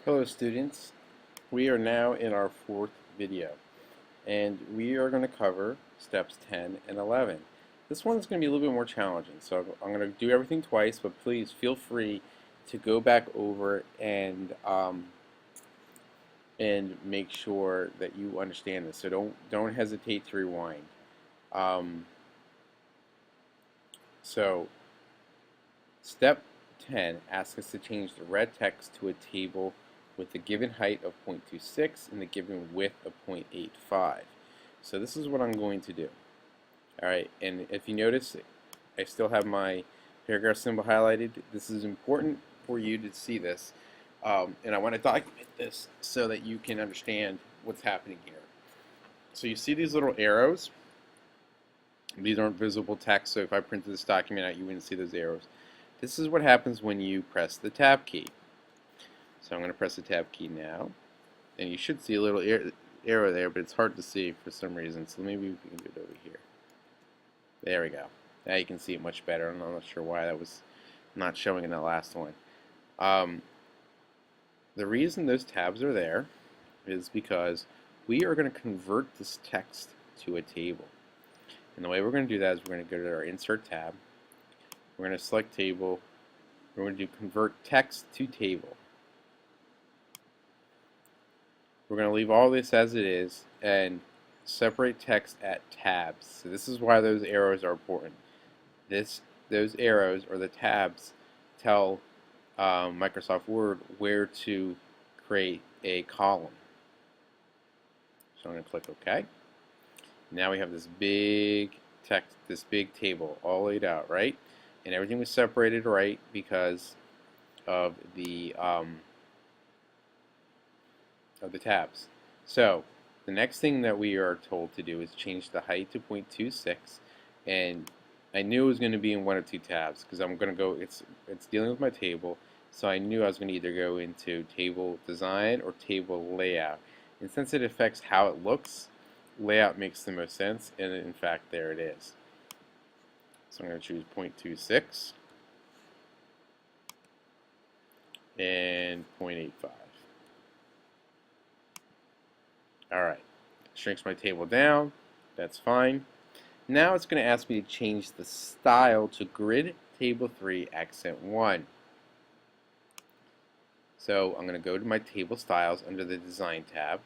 Hello students, we are now in our fourth video and we are going to cover steps 10 and 11. This one's going to be a little bit more challenging, so I'm going to do everything twice, but please feel free to go back over and make sure that you understand this. So don't hesitate to rewind. Um, so step 10 asks us to change the red text to a table with the given height of 0.26 and the given width of 0.85. So this is what I'm going to do. Alright, and if you notice, I still have my paragraph symbol highlighted. This is important for you to see this, and I want to document this so that you can understand what's happening here. So you see these little arrows? These aren't visible text, so if I printed this document out, you wouldn't see those arrows. This is what happens when you press the tab key. So I'm going to press the tab key now, and you should see a little arrow there, but it's hard to see for some reason, so maybe we can do it over here. There we go. Now you can see it much better. I'm not sure why that was not showing in the last one. The reason those tabs are there is because we are going to convert this text to a table. And the way we're going to do that is we're going to go to our Insert tab. We're going to select Table. We're going to do Convert Text to Table. We're going to leave all this as it is and separate text at tabs. So this is why those arrows are important. Those arrows or the tabs tell Microsoft Word where to create a column. So I'm going to click OK. Now we have this big text, this big table all laid out, right? And everything was separated right because of the tabs. So the next thing that we are told to do is change the height to 0.26, and I knew it was going to be in one of two tabs because I'm going to go. It's dealing with my table, so I knew I was going to either go into table design or table layout. And since it affects how it looks, layout makes the most sense, and in fact, there it is. So I'm going to choose 0.26 and 0.85. Alright, shrinks my table down, that's fine. Now it's going to ask me to change the style to Grid Table 3 Accent 1. So I'm going to go to my Table Styles under the Design tab.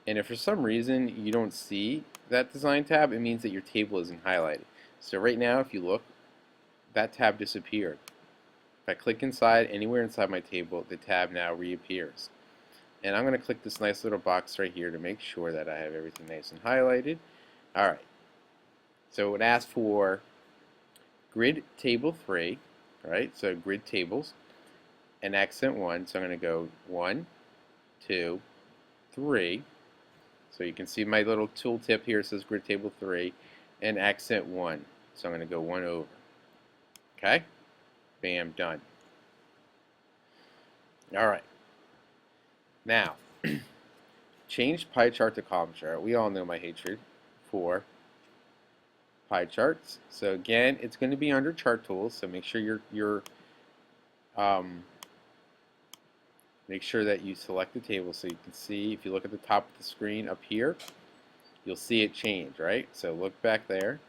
And if for some reason you don't see that Design tab, it means that your table isn't highlighted. So right now, if you look, that tab disappeared. If I click inside, anywhere inside my table, the tab now reappears. And I'm going to click this nice little box right here to make sure that I have everything nice and highlighted. Alright, so it asks for Grid Table 3, right? So Grid Tables, and Accent 1. So I'm going to go 1, 2, 3. So you can see my little tooltip here says Grid Table 3, and Accent 1. So I'm going to go 1 over. Okay? Bam, done. Alright. Now, change pie chart to column chart. We all know my hatred for pie charts. So again, it's going to be under Chart Tools. So make sure make sure that you select the table so you can see. If you look at the top of the screen up here, you'll see it change, right? So look back there.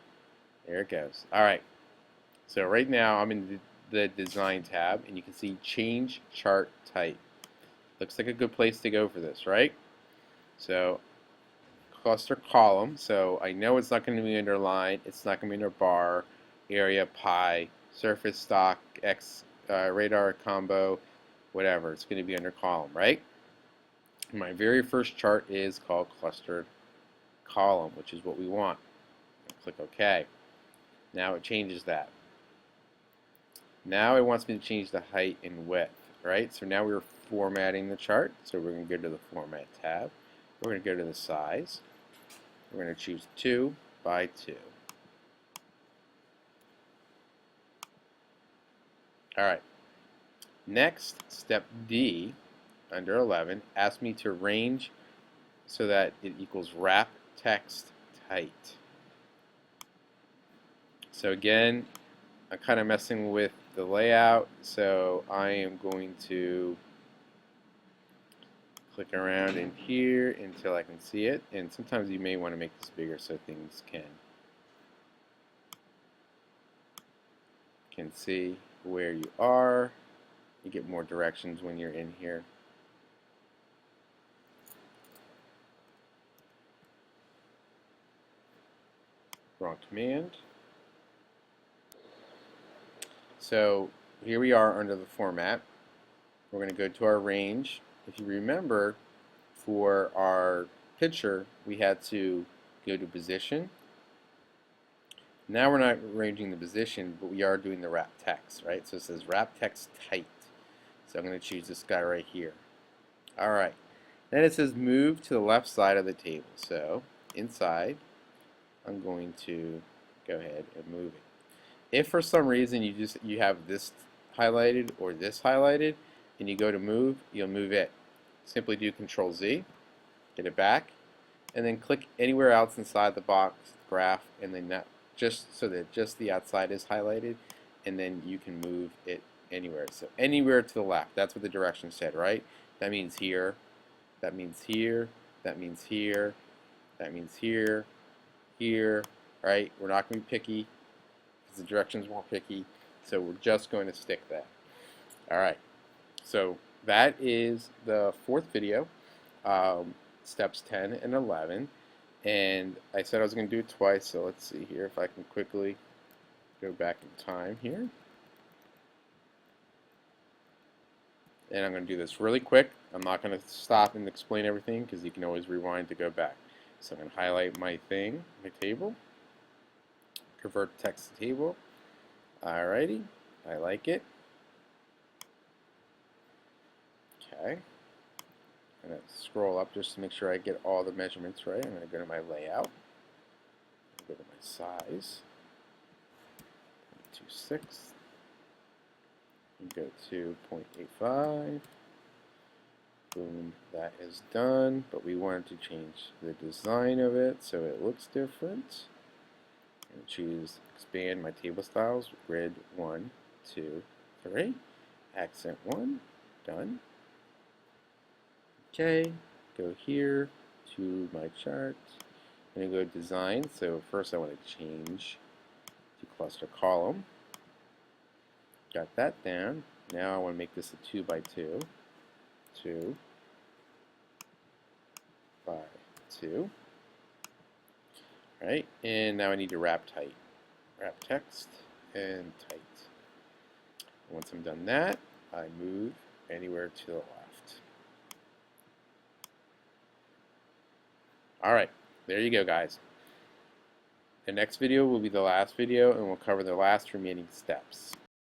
There it goes. All right. So right now I'm in the Design tab, and you can see Change Chart Type. Looks like a good place to go for this, right? So cluster column, so I know it's not going to be under line, it's not going to be under bar, area, pie, surface, stock, X, radar, combo, whatever. It's going to be under column, right? My very first chart is called clustered column, which is what we want. Click OK. Now it changes that. Now it wants me to change the height and width, right? So now we're formatting the chart. So we're going to go to the Format tab. We're going to go to the size. We're going to choose 2 by 2. Alright. Next, step D, under 11, asks me to range so that it equals wrap text tight. So again, I'm kind of messing with the layout, so I am going to click around in here until I can see it, and sometimes you may want to make this bigger so things can see where you are. You get more directions when you're in here. Wrong command. So here we are under the format. We're going to go to our range. If you remember, for our picture, we had to go to position. Now we're not arranging the position, but we are doing the wrap text, right? So it says wrap text tight. So I'm going to choose this guy right here. Alright. Then it says move to the left side of the table. So inside, I'm going to go ahead and move it. If for some reason you have this highlighted or this highlighted and you go to move, you'll move it. Simply do Control Z, get it back, and then click anywhere else inside the box graph, and then that, just so that just the outside is highlighted, and then you can move it anywhere. So anywhere to the left. That's what the direction said, right? That means here. That means here. That means here. That means here. Here. Right? We're not going to be picky because the directions weren't picky. So we're just going to stick that. All right. So that is the fourth video, steps 10 and 11. And I said I was going to do it twice, so let's see here if I can quickly go back in time here. And I'm going to do this really quick. I'm not going to stop and explain everything because you can always rewind to go back. So I'm going to highlight my thing, my table, convert text to table. Alrighty, I like it. Okay. I'm going to scroll up just to make sure I get all the measurements right. I'm going to go to my layout, go to my size, 0.26, and go to 0.85. Boom, that is done, but we wanted to change the design of it so it looks different. I'm going to choose expand my table styles, grid 1, 2, 3, accent 1, done. Okay, go here to my chart. I'm going to go design. So first I want to change to cluster column. Got that down. Now I want to make this a 2 by 2. 2 by 2. Alright, and now I need to wrap tight. Wrap text and tight. Once I'm done that, I move anywhere to the left. Alright, there you go, guys. The next video will be the last video, and we'll cover the last remaining steps.